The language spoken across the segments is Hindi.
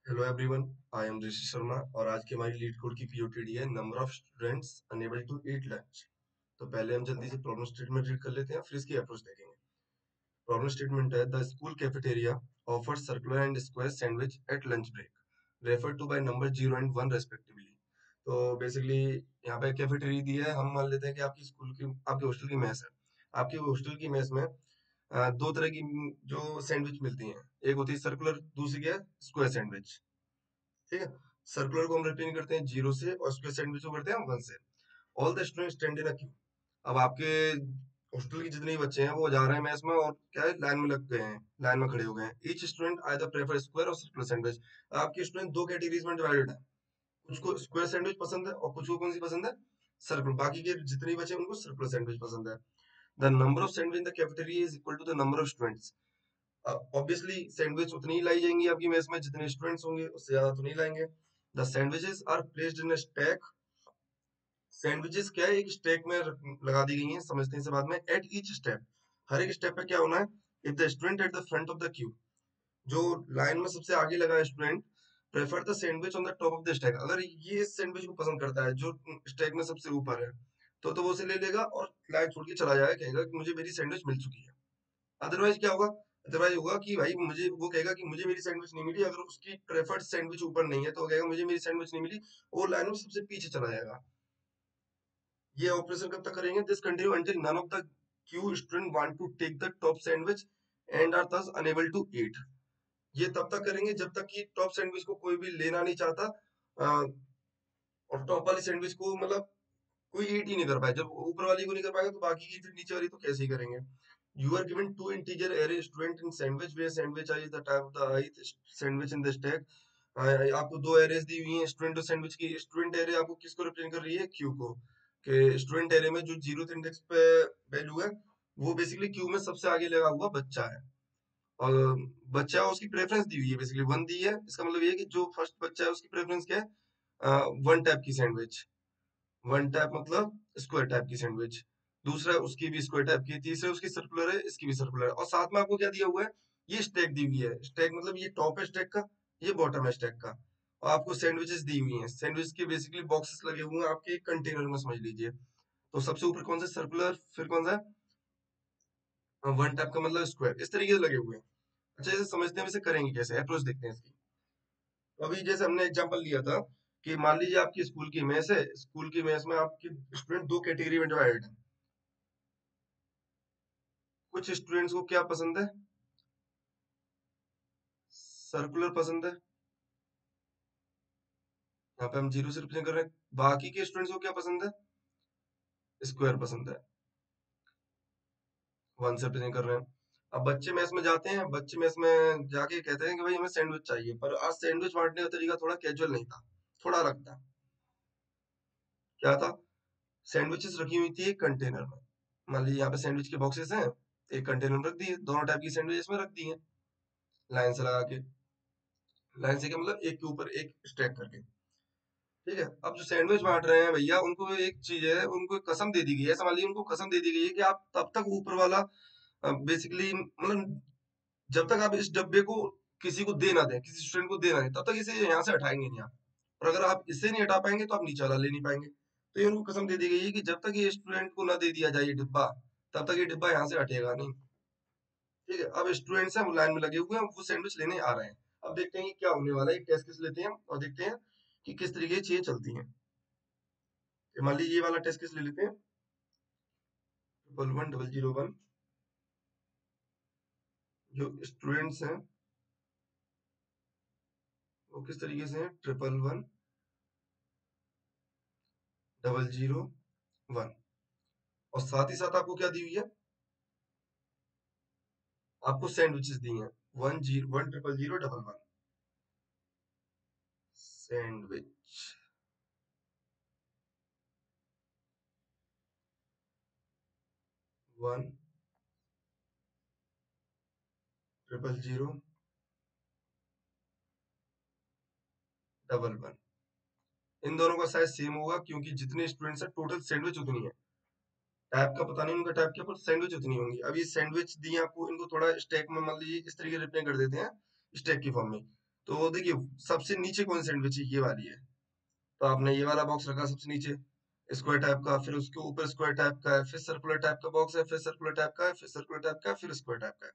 Hello everyone, I am Rishi Sharma और आज की हमारी लीड कोड की पीओटीडी है number of students unable to eat lunch. तो पहले हम जल्दी से प्रॉब्लम स्टेटमेंट रीड कर लेते हैं, फिर इसकी अप्रोच देखेंगे। प्रॉब्लम स्टेटमेंट है the school cafeteria offer circular and square sandwich at lunch break refer to by number 0 and 1 respectively. तो बेसिकली यहाँ पे कैफेटेरिया दी है, हम मान लेते हैं कि आपकी हॉस्टल की मेस है। आपकी हॉस्टल की मेस में दो तरह की जो सैंडविच मिलती हैं, एक होती है सर्कुलर, दूसरी क्या है स्क्वायर सैंडविच। ठीक है। सर्कुलर को हम रिप्रेजेंट करते हैं 0 से और स्क्वायर सैंडविच को करते हैं हम 1 से। All the student stand in a Q. अब आपके हॉस्टल के जितने भी बच्चे हैं वो जा रहे हैं मैस में और क्या है लाइन में लग गए हैं, लाइन में खड़े हो गए हैं। Each student either prefer square और सर्कुलर सैंडविच। आपके स्टूडेंट दो कैटेगरीज में डिवाइडेड है, कुछ को स्क्वायर सैंडविच पसंद है और कुछ को कौन सी पसंद है, सर्कुलर। बाकी के जितने बच्चे हैं उनको सर्कुलर सैंडविच पसंद है। The number of sandwich in the cafeteria is equal to the number of students. Obviously sandwich उतनी ही लाई जाएंगी आपकी मेस में जितने स्टूडेंट्स होंगे, उससे ज्यादा तो नहीं लाएंगे। The sandwiches are placed in a stack. Sandwiches क्या है, एक स्टैक में लगा दी गई हैं, समझते हैं इसे बाद में। एट ईच स्टेप, हर एक स्टेप पे क्या होना है, if the student at the front of the Q, जो लाइन में सबसे आगे लगा है student, prefer the sandwich on the top of the stack, अगर ये इस सैंडविच को पसंद करता है जो स्टैक में सबसे ऊपर है, तो वो उसे ले लेगा और लाइन छोड़ के चला जाएगा, कहेगा कि मुझे मेरी सैंडविच मिल चुकी है। अदरवाइज क्या होगा, अदरवाइज होगा कि भाई मुझे, वो कहेगा कि मुझे मेरी सैंडविच नहीं मिली। अगर उसकी प्रेफर्ड सैंडविच ऊपर नहीं है तो वो कहेगा मुझे मेरी सैंडविच नहीं मिली, वो लाइन में सबसे पीछे चला जाएगा। ये ऑपरेशन कब तक करेंगे, this continue until none of the queue student want to take the top sandwich and are thus unable to eat. ये तब तक करेंगे जब तक कि टॉप सैंडविच को कोई भी लेना नहीं चाहता, और टॉप वाली सैंडविच को मतलब कोई ईट ही नहीं कर पाए। जब ऊपर वाली को नहीं कर पाएगा तो बाकी की फिर नीचे वाली तो कैसे ही करेंगे। You are given two integer array student in sandwich where sandwich i the type of the sandwich in the stack. आपको दो एरेज दी हुई हैं स्टूडेंट और सैंडविच की। स्टूडेंट एरे आपको किसको रिप्रेजेंट कर रही है, क्यू को। कि स्टूडेंट एरे में जो जीरो इंडेक्स पे वैल्यू है, वो बेसिकली क्यू में सबसे आगे लगा हुआ बच्चा है। और बच्चा उसकी प्रेफरेंस दी हुई है, बेसिकली 1 दी है। इसका मतलब ये है कि जो फर्स्ट बच्चा है उसकी प्रेफरेंस क्या है, 1 टाइप की सैंडविच। 1 टाइप मतलब स्क्वायर टाइप की सैंडविच। दूसरा उसकी भी स्क्वायर टाइप की है, तीसरा उसकी सर्कुलर है, इसकी भी सर्कुलर है। और साथ में आपको क्या दिया हुआ है, ये स्टैक दी हुई है। स्टैक मतलब ये टॉप है स्टैक का, ये बॉटम है स्टैक का। और आपको सैंडविचेस दी हुई हैं, सैंडविच के बेसिकली बॉक्सेस लगे हुए हैं आपके एक कंटेनर में, समझ लीजिए। तो सबसे ऊपर कौन सा, सर्कुलर, फिर कौन सा, 1 टाइप का मतलब स्क्वायर, इस तरीके से लगे हुए हैं। अच्छा, इसे समझते हैं, हम इसे करेंगे कैसे, अप्रोच देखते हैं इसकी। तो अभी जैसे हमने एग्जांपल लिया था कि मान लीजिए आपकी स्कूल की मेस है, स्कूल की मेस में आपके स्टूडेंट दो कैटेगरी में डिवाइडेड है। कुछ स्टूडेंट्स को क्या पसंद है, सर्कुलर पसंद है, यहाँ पे हम 0 से रिप्रेजेंट कर रहे हैं। बाकी के स्टूडेंट्स को क्या पसंद है, स्क्वायर पसंद है, 1 से रिप्रेजेंट कर रहे हैं। अब बच्चे मेस में जाते हैं, बच्चे मेस में जाके कहते हैं कि भाई हमें सैंडविच चाहिए, पर आज सैंडविच बांटने का तरीका थोड़ा कैजुअल नहीं था, थोड़ा अलग था। क्या था, सैंडविचेस रखी हुई थी एक कंटेनर में। मान लीजिए यहाँ पे सैंडविच के बॉक्सेस हैं, एक कंटेनर में रख दिए, दोनों टाइप की सैंडविच इसमें रख दी है, लाइन से लगा के। लाइन से क्या मतलब, एक के ऊपर एक स्टैक करके। ठीक है। अब जो सैंडविच बांट रहे हैं भैया, उनको एक चीज है, उनको एक कसम दे दी गई है। समझ लीजिए उनको कसम दे दी गई है कि आप तब तक ऊपर वाला, बेसिकली मतलब जब तक आप इस डब्बे को किसी को दे ना दें, किसी स्टूडेंट को दे ना दें, तब तक इसे यहाँ से हटाएंगे नहीं आप। और अगर आप इसे नहीं हटा पाएंगे तो आप नीचे वाला ले नहीं पाएंगे। तो ये उनको कसम दे दी गई है कि जब तक ये स्टूडेंट को ना दे दिया जाए ये डिब्बा, तब तक ये डिब्बा यहाँ से हटेगा नहीं। ठीक है। अब स्टूडेंट्स हैं, वो लाइन में लगे हुए हैं, वो सैंडविच लेने आ रहे हैं। अब देखते हैं कि क्या होने वाला है, एक टेस्ट केस लेते हैं और देखते हैं कि किस तरीके से चीजें चलती हैं। मान लीजिए ये वाला टेस्ट केस ले लेते हैं, 11001। जो स्टूडेंट्स हैं वो किस तरीके से हैं, 1110001। और साथ ही साथ आपको क्या दी हुई है, आपको सैंडविचेस दी हैं, 1001001 सैंडविच। 10001। इन दोनों का साइज सेम होगा क्योंकि जितने स्टूडेंट्स हैं टोटल सैंडविच उतनी है। टाइप का पता नहीं उनका टाइप क्या, पर सैंडविच उतनी होंगी। अब ये सैंडविच दी है आपको, इनको थोड़ा स्टेक में मान लीजिए इस तरीके से रिप्रेजेंट कर देते हैं, स्टेक की फॉर्म में। तो देखिए सबसे नीचे कौन सैंडविच है, ये वाली है। तो आपने ये वाला बॉक्स रखा सबसे नीचे स्क्वायर टाइप का, फिर उसके ऊपर स्क्वायर टाइप का है, फिर सर्कुलर टाइप का बॉक्स है, फिर सर्कुलर टाइप का है, फिर सर्कुलर टाइप का है, फिर स्क्वायर टाइप का है।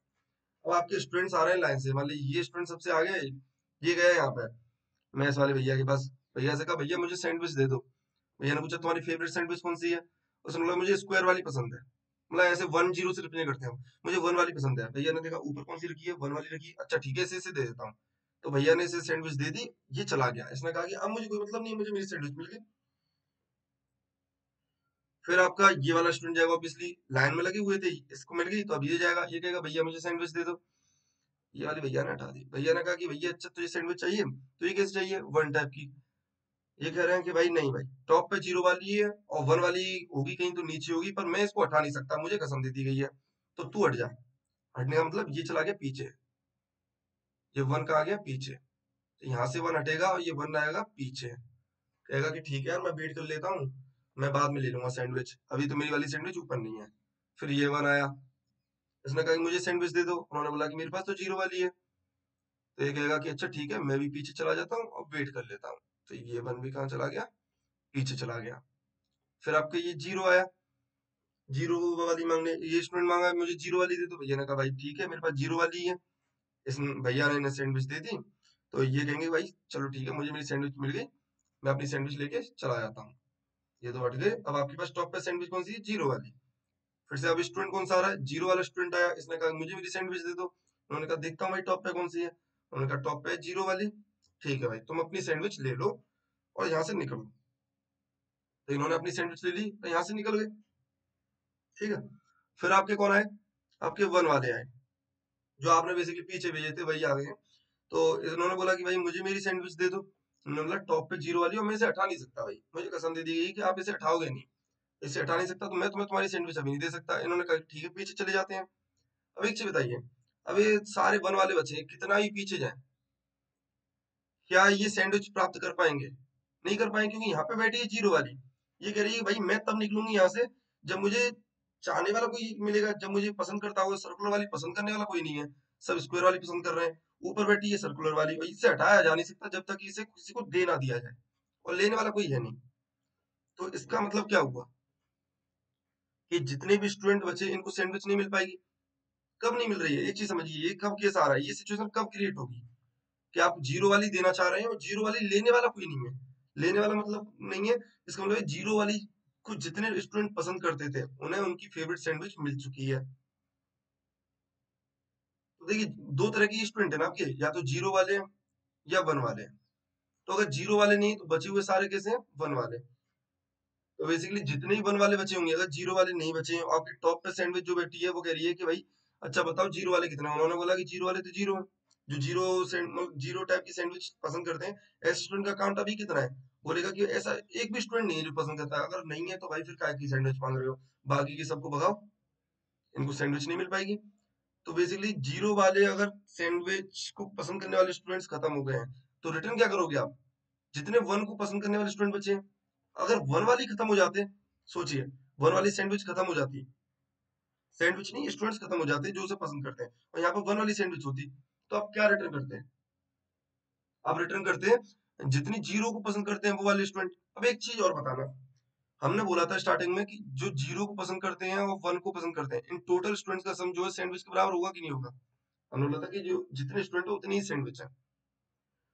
अब आपके स्टूडेंट्स आ रहे हैं लाइन से, मान लीजिए ये स्टूडेंट सबसे आगे, ये गए यहाँ पे मैथ्स वाले भैया के पास। भैया से कहा भैया मुझे सैंडविच दे दो। भैया ने पूछा तुम्हारी फेवरेट सैंडविच कौन सी है? उसने बोला मुझे स्क्वायर वाली पसंद है। मतलब ऐसे 1 0 से रिप्लाई करते हैं हम, मुझे 1 वाली पसंद है। भैया ने देखा ऊपर कौन सी रखी है, 1 वाली रखी, अच्छा ठीक है इसे इसे दे देता हूँ। तो भैया ने इसे सैंडविच दे दी, ये चला गया। इसने कहा कि अब मुझे कोई मतलब नहीं, मुझे मेरी सैंडविच मिल गई। फिर आपका ये वाला स्टूडेंट जाएगा, ऑब्वियसली लाइन में लगे हुए थे, इसको मिल गई तो अब ये जाएगा, ये कहेगा भैया मुझे सैंडविच दे दो। ये वाली भैया ने हटा दी। भैया ने कहा कि भैया अच्छा तुझे सैंडविच चाहिए, तो ये कैसे चाहिए, 1 टाइप की। ये कह रहे हैं कि भाई नहीं भाई, टॉप पे 0 वाली है और 1 वाली होगी कहीं तो नीचे होगी, पर मैं इसको हटा नहीं सकता, मुझे कसम दे दी गई है, तो तू हट जा। हटने का मतलब ये चला गया पीछे, ये 1 का आ गया पीछे, तो यहाँ से 1 हटेगा और ये 1 आएगा पीछे। कहेगा कि ठीक है यार मैं वेट कर लेता हूँ, मैं बाद में ले लूंगा सैंडविच, अभी तो मेरी वाली सैंडविच ऊपर नहीं है। फिर ये 1 आया, इसने कहा कि मुझे सैंडविच दे दो, उन्होंने बोला कि मेरे पास तो 0 वाली है। तो ये कहेगा कि अच्छा ठीक है, मैं भी पीछे चला जाता हूँ और वेट कर लेता हूँ। तो ये 1 भी कहाँ चला गया, पीछे चला गया। फिर आपका ये 0 आया, 0 वाली मांगने, ये स्टूडेंट मांगा मुझे 0 वाली दे दो। भैया ने कहा भाई ठीक है मेरे पास 0 वाली है। इस भैया ने इन्हें सैंडविच दे दी। तो ये कहेंगे भाई चलो ठीक है मुझे मेरी सैंडविच मिल गई, मैं अपनी सैंडविच लेके चला जाता हूँ। ये तो हट गए। अब आपके पास टॉप पे सैंडविच कौन सी है, 0 वाली। फिर से अब स्टूडेंट कौन सा आ रहा है, 0 वाला स्टूडेंट आया, इसने कहा मुझे मेरी सैंडविच दे दो। उन्होंने कहा देखता हूँ भाई टॉप पे कौन सी है। उन्होंने कहा टॉप पे 0 वाली। ठीक है भाई तुम अपनी सैंडविच ले लो और यहाँ से निकलो। तो इन्होंने अपनी सैंडविच ले ली तो यहाँ से निकल गए। ठीक है। फिर आपके कौन आए, आपके 1 वाले आए, जो आपने बेसिकली पीछे भेजे थे वही आ गए हैं। तो इन्होंने बोला कि भाई मुझे मेरी सैंडविच दे दो। उन्होंने बोला टॉप पे 0 वाली और मैं इसे हटा नहीं सकता भाई, मुझे कसम दे दी गई कि आप इसे हटाओगे नहीं, इसे हटा नहीं सकता, तो मैं तुम्हें तुम्हारी सैंडविच अभी नहीं दे सकता। इन्होंने कहा ठीक है पीछे चले जाते हैं। अब एक चीज बताइए, अब ये सारे 1 वाले बचे हैं, कितना ही पीछे जाए, क्या ये सैंडविच प्राप्त कर पाएंगे? नहीं कर पाएंगे, क्योंकि यहाँ पे बैठी है 0 वाली। ये कह रही है भाई मैं तब निकलूंगी यहाँ से जब मुझे चाहने वाला कोई मिलेगा, जब मुझे पसंद करता होगा। सर्कुलर वाली पसंद करने वाला कोई नहीं है, सब स्क्वायर वाली पसंद कर रहे हैं। ऊपर बैठी है सर्कुलर वाली, और इससे हटाया जा नहीं सकता जब तक इसे किसी को दे ना दिया जाए, और लेने वाला कोई है नहीं। तो इसका मतलब क्या हुआ कि जितने भी स्टूडेंट बचे इनको सैंडविच नहीं मिल पाएगी। कब नहीं मिल रही है, एक चीज समझिए, ये कब केस आ रहा है, ये सिचुएशन कब क्रिएट होगी कि आप 0 वाली देना चाह रहे हैं और 0 वाली लेने वाला कोई नहीं है। लेने वाला मतलब नहीं है, इसका मतलब 0 वाली को जितने स्टूडेंट पसंद करते थे उन्हें उनकी फेवरेट सैंडविच मिल चुकी है। तो देखिए दो तरह के स्टूडेंट है ना आपके, या तो 0 वाले हैं या 1 वाले हैं। तो अगर 0 वाले नहीं तो बचे हुए सारे कैसे हैं, 1 वाले। तो बेसिकली जितने ही 1 वाले बचे होंगे, अगर 0 वाले नहीं बचे हैं, आपके टॉप पे सैंडविच जो बैठी है वो कह रही है कि भाई अच्छा बताओ 0 वाले कितने हैं? उन्होंने बोला कि 0 वाले तो 0 है। जो 0 टाइप की सैंडविच पसंद करते हैं, ऐसे स्टूडेंट का काउंट अभी कितना है? बोलेगा कि ऐसा एक भी स्टूडेंट नहीं है जो पसंद करता है। अगर नहीं है तो भाई फिर काय की सैंडविच मांग रहे हो, बाकी के सबको भगाओ, इनको सैंडविच नहीं मिल पाएगी। तो बेसिकली 0 वाले अगर सैंडविच को पसंद करने वाले स्टूडेंट्स खत्म हो गए हैं, तो रिटर्न क्या करोगे आप? जितने 1 को पसंद करने वाले स्टूडेंट बचे हैं, अगर 1 वाली खत्म हो जाते, सोचिए 1 वाली सैंडविच खत्म हो जाती, सैंडविच नहीं स्टूडेंट्स खत्म हो जाते जो उसे पसंद करते हैं, और यहाँ पे 1 वाली सैंडविच होती, तो आप क्या रिटर्न करते हैं? आप रिटर्न करते हैं जितनी 0 को पसंद करते हैं वो वाले स्टूडेंट। अब एक चीज और बताना, हमने बोला था स्टार्टिंग में कि जो 0 को पसंद करते हैं और 1 को पसंद करते हैं, इन टोटल स्टूडेंट्स का सम जो है सैंडविच के बराबर होगा कि नहीं होगा? हमने बोला था कि जो जितने स्टूडेंट है उतनी ही सैंडविच है।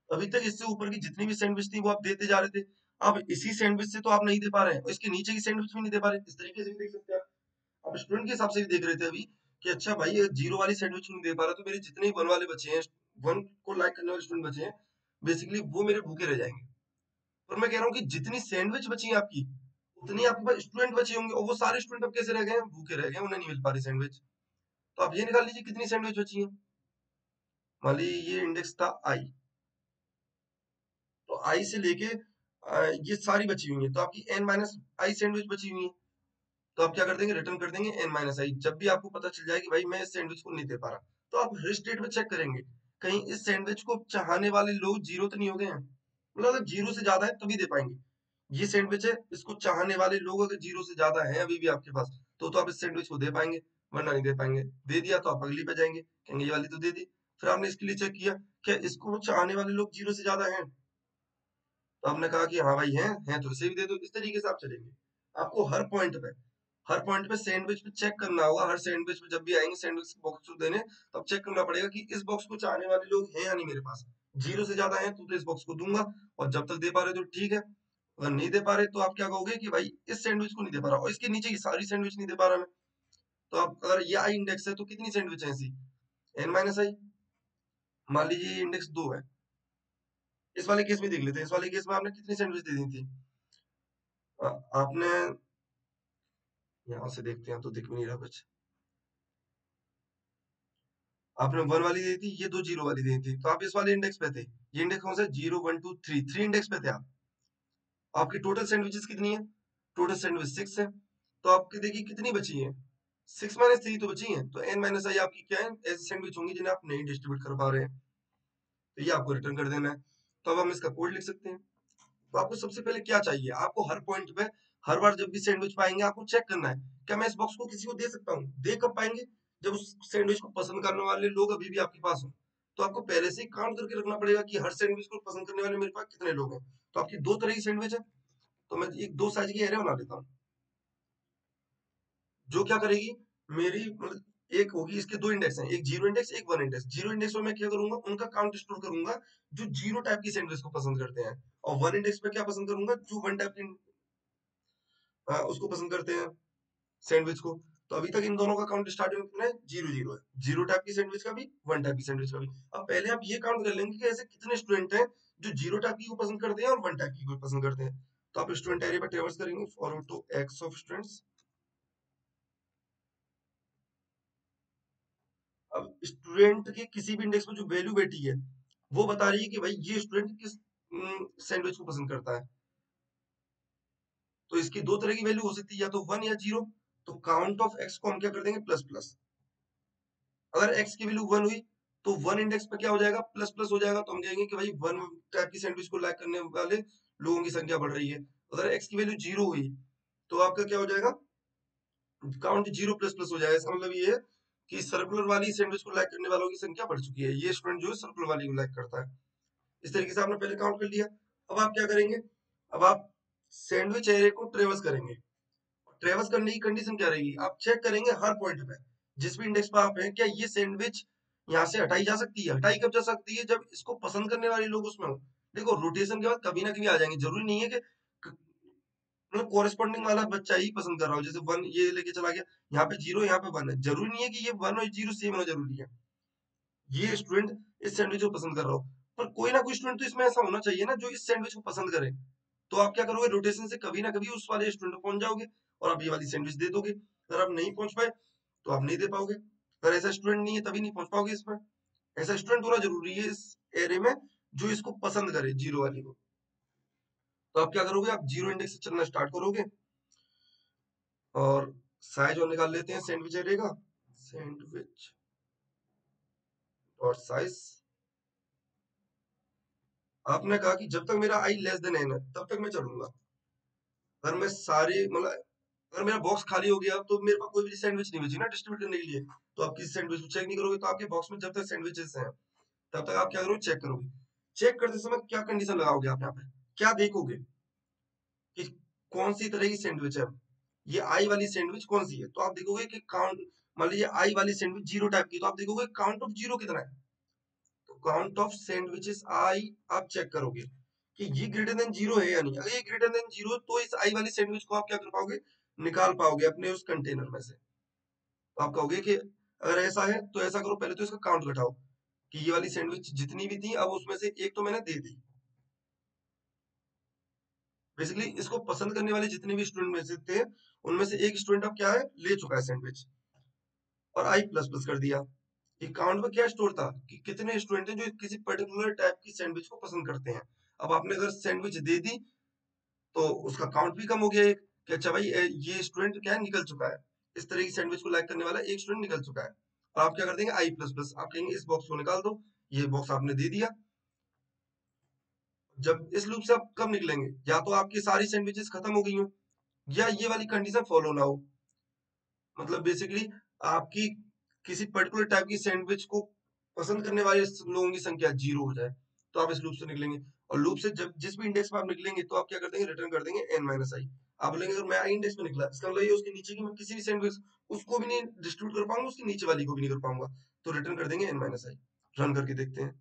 अभी तक इससे ऊपर की जितनी भी सैंडविच थी वो आप देते जा रहे थे। अब इसी सैंडविच से तो आप नहीं दे पा रहे हैं, और इसके नीचे की सैंडविच भी नहीं दे पा रहे, इस तरीके से भी देख सकते हैं आप। अब स्टूडेंट के हिसाब से भी देख रहे थे अभी कि अच्छा भाई ये 0 वाली सैंडविच नहीं दे पा रहा, तो मेरे जितने ही 1 वाले बचे हैं, 1 को लाइक करने वाले स्टूडेंट बचे हैं, बेसिकली वो मेरे भूखे रह जाएंगे। और मैं कह रहा हूँ कि जितनी सैंडविच बची है आपकी, उतनी आपके पास स्टूडेंट बचे होंगे, और वो सारे स्टूडेंट अब कैसे रह गए हैं, भूखे रह गए, उन्हें नहीं मिल पा रही सैंडविच। तो आप ये निकाल लीजिए कितनी सैंडविच बची है। मान लीजिए ये इंडेक्स था आई, तो आई से लेके ये सारी बची हुई है, तो आपकी एन माइनस आई सैंडविच बची हुई है। तो आप क्या कर देंगे, रिटर्न कर देंगे एन माइनस आई। जब भी आपको पता चल जाए कि भाई मैं इस सैंडविच को नहीं दे पा रहा, तो आप रिस्ट डेट में चेक करेंगे, कहीं इस सैंडविच को चाहने वाले लोग 0 तो नहीं हो गए हैं। मतलब अगर 0 से ज्यादा है तभी दे पाएंगे। ये सैंडविच है, इसको चाहने वाले लोग अगर 0 से ज्यादा है अभी भी आपके पास, तो आप इस सैंडविच को दे पाएंगे, वरना नहीं दे पाएंगे। दे दिया तो आप अगली पे जाएंगे, कहेंगे ये वाली तो दे दी। फिर आपने इसके लिए चेक किया क्या इसको चाहने वाले लोग 0 से ज्यादा हैं? तो आपने कहा कि हाँ भाई हैं तो इसे भी दे दो। इस तरीके से आप चलेंगे। आपको हर पॉइंट पे सैंडविच पे चेक करना होगा। हर सैंडविच पे जब भी आएंगे सैंडविच बॉक्स को देने, तब चेक करना पड़ेगा कि इस बॉक्स को चाहने वाले लोग हैं या नहीं मेरे पास। 0 से ज्यादा है तो इस बॉक्स को दूंगा, और जब तक दे पा रहे तो ठीक है। अगर नहीं दे पा रहे तो आप क्या कहोगे कि भाई इस सैंडविच को नहीं दे पा रहा, और इसके नीचे की सारी सैंडविच नहीं दे पा रहा मैं। तो आप अगर ये आई इंडेक्स है तो कितनी सैंडविच है ऐसी? n-i। मान लीजिए ये इंडेक्स 2 है। इस वाले केस में देख लेते हैं। इस वाले केस में आपने कितनी सैंडविच दे दी थी? आपने, यहां से देखते हैं तो दिख भी नहीं रहा कुछ। आपने 1 वाली दी थी, ये 2 0 वाली दी थी, तो आप इस वाले इंडेक्स पे थे। ये इंडेक्स कौन सा? 0 1 2 3, 3 इंडेक्स पे थे आप। आपकी टोटल सैंडविचेस कितनी है? टोटल सैंडविच 6 है। तो आपकी देखिए कितनी बची है? 6 माइनस 3 तो बची है। तो n माइनस आई आपकी क्या है? ऐसी सैंडविच होंगी जिन्हें आप नहीं डिस्ट्रीब्यूट कर पा रहे हैं, तो ये आपको रिटर्न कर देना है। तो अब हम इसका कोड लिख सकते हैं। तो आपको सबसे पहले क्या चाहिए? आपको हर पॉइंट पे, हर बार जब भी सैंडविच पाएंगे, आपको चेक करना है क्या मैं इस बॉक्स को किसी को दे सकता हूँ। दे कब पाएंगे? जब उस सैंडविच को पसंद करने वाले लोग अभी भी आपके पास हो। तो आपको पहले से ही काउंट करके रखना पड़ेगा कि हर सैंडविच को पसंद करने वाले मेरे पास कितने लोग हैं। तो आपकी 2 तरह की सैंडविच है, तो मैं एक 2 साइज की एरे बना लेता हूँ, जो क्या करेगी, मेरी मतलब एक होगी, इसके 2 इंडेक्स हैं, एक 0 इंडेक्स, एक 1 इंडेक्स। 0 इंडेक्स में मैं क्या करूंगा, उनका काउंट स्टोर करूंगा जो 0 टाइप की सैंडविच को पसंद करते हैं, और 1 इंडेक्स पे क्या पसंद करूंगा, जो 1 टाइप की उसको पसंद करते हैं, सैंडविच को। तो अभी तक इन दोनों का काउंट स्टार्टिंग में कितना है? 0 0 है। 0 टाइप की सैंडविच का भी, 1 टाइप की सैंडविच का भी। अब पहले आप ये काउंट कर लेंगे कि ऐसे कितने स्टूडेंट हैं जो 0 टाइप की को पसंद करते हैं और 1 टाइप की को पसंद करते हैं। तो आप स्टूडेंट एरिया पर ट्रेवर्स करेंगे, forward to x of students. अब स्टूडेंट के किसी भी इंडेक्स में जो वैल्यू बैठी है, वो बता रही है कि भाई ये स्टूडेंट किस सैंडविच को पसंद करता है। तो इसकी 2 तरह की वैल्यू हो सकती है, या तो 1 या 0। तो काउंट ऑफ एक्स को हम क्या कर देंगे? Plus plus. अगर x की वैल्यू 1 हुई तो 1 इंडेक्स पे क्या हो जाएगा? प्लस प्लस हो जाएगा। तो हम कहेंगे कि भाई 1 टाइप की सैंडविच को लाइक करने वाले लोगों की संख्या बढ़ रही है। अगर x की वैल्यू 0 हुई तो आपका क्या हो जाएगा? काउंट 0 प्लस प्लस हो जाएगा। इसका मतलब ये है कि सर्कुलर वाली सैंडविच को लाइक करने वालों की संख्या बढ़ चुकी है। ये स्टूडेंट जो है सर्कुलर वाली को लाइक करता है। इस तरीके से आपने पहले काउंट कर लिया। अब आप क्या करेंगे? अब आप सैंडविच एरे को ट्रेवर्स करेंगे। ट्रेवर्स करने की कंडीशन क्या रहेगी? आप चेक करेंगे हर पॉइंट पे, जिस भी इंडेक्स पे आप हैं, क्या ये सैंडविच यहाँ से हटाई जा सकती है? हटाई कब जा सकती है? जब इसको पसंद करने वाले लोग उसमें हो। देखो, रोटेशन के बाद कभी ना कभी आ जाएंगे। जरूरी नहीं है कि मतलब कोरेस्पॉन्डिंग वाला बच्चा ही पसंद कर रहा हो। जैसे 1 ये लेके चला गया, यहाँ पे 0, यहाँ पे 1 है। जरूरी नहीं है कि ये 1 और 0 सेम होना जरूरी है। ये स्टूडेंट इस सैंडविच को पसंद कर रहा हो, पर कोई ना कोई स्टूडेंट तो इसमें ऐसा होना चाहिए ना जो इस सैंडविच को पसंद करे। तो आप क्या करोगे? रोटेशन से कभी ना कभी उस वाले स्टूडेंट को पहुंच जाओगे, और आप ये वाली सैंडविच दे दोगे। अगर आप नहीं पहुंच पाए तो आप नहीं दे पाओगे। अगर ऐसा स्टूडेंट नहीं है तभी नहीं पहुंच पाओगे इसमें। ऐसा स्टूडेंट होना जरूरी है इस एरे में जो इसको पसंद करे, 0 वाली को। तो आप क्या करोगे? आप 0 इंडेक्स से चलना स्टार्ट करोगे, और साइज और निकाल लेते हैं सैंडविच एरे का। सैंडविच और साइज, आपने कहा कि जब तक मेरा आई लेस देन एन है तब तक मैं चलूंगा। अगर मैं सारे मतलब अगर मेरा बॉक्स खाली हो गया तो मेरे पास कोई भी सैंडविच नहीं बची ना डिस्ट्रीब्यूट करने के लिए। तो आप किसी सैंडविच को चेक नहीं करोगे, तो आपके बॉक्स में जब तक सैंडविचेस हैं तब तक आप क्या करोगे? चेक करोगे। चेक करते समय क्या कंडीशन लगाओगे आप यहाँ पे? क्या देखोगे कि कौन सी तरह की सैंडविच है? ये आई वाली सैंडविच कौन सी है? तो आप देखोगे कि काउंट, मान लीजिए आई वाली सैंडविच 0 टाइप की, तो आप देखोगे काउंट ऑफ 0 कितना है। तो काउंट ऑफ सैंडविचेस आई आप चेक करोगे कि ये ग्रेटर देन 0 है या नहीं। अगर ये ग्रेटर देन 0 तो इस आई वाली सैंडविच को आप क्या कर पाओगे? निकाल पाओगे अपने उस कंटेनर में से। तो आप कहोगे कि अगर ऐसा है तो ऐसा करो, पहले तो इसका काउंट घटाओ कि ये वाली सैंडविच जितनी भी थी, अब उसमें से एक तो मैंने दे दी। बेसिकली इसको पसंद करने वाले जितने भी स्टूडेंट में से थे, उनमें से एक स्टूडेंट अब क्या है, ले चुका है सैंडविच, और आई प्लस प्लस कर दिया। अकाउंट में क्या स्टोर था कि कितने स्टूडेंट हैं जो किसी पर्टिकुलर टाइप की सैंडविच को पसंद करते हैं। अब आपने अगर सैंडविच दे दी तो उसका काउंट भी कम हो गया एक, कि अच्छा भाई ये स्टूडेंट क्या है, निकल चुका है। इस तरह की सैंडविच को लाइक करने वाला एक स्टूडेंट निकल चुका है। और आप क्या कर देंगे? आई प्लस प्लस, आप कहेंगे इस बॉक्स को निकाल दो। ये बॉक्स आपने दे दिया। जब इस लूप से आप कब निकलेंगे? या तो आपकी सारी सैंडविचेस खत्म हो गई हो, या ये वाली कंडीशन फॉलो ना हो। मतलब बेसिकली आपकी किसी पर्टिकुलर टाइप की सैंडविच को पसंद करने वाले लोगों की संख्या 0 हो जाए, तो आप इस लूप से निकलेंगे। और लूप से जब जिस भी इंडेक्स में आप निकलेंगे, तो आप क्या कर देंगे, रिटर्न कर देंगे n माइनस आई। आप बोलेंगे अगर मैं आई इंडेक्स में निकला, इसका मतलब ये उसके नीचे की मैं किसी भी सेंटेंस उसको भी नहीं डिस्ट्रीब्यूट कर पाऊंगा, उसके नीचे वाली को भी नहीं कर पाऊंगा, तो रिटर्न कर देंगे n माइनस आई। रन करके देखते हैं,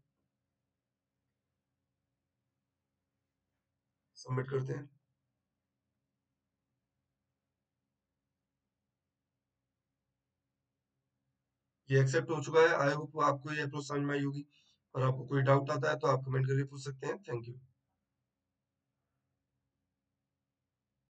सबमिट करते हैं। ये एक्सेप्ट हो चुका है। आई होप आपको ये अप्रोच समझ में आई होगी। और आपको कोई डाउट आता है तो आप कमेंट करके पूछ सकते हैं। Thank you.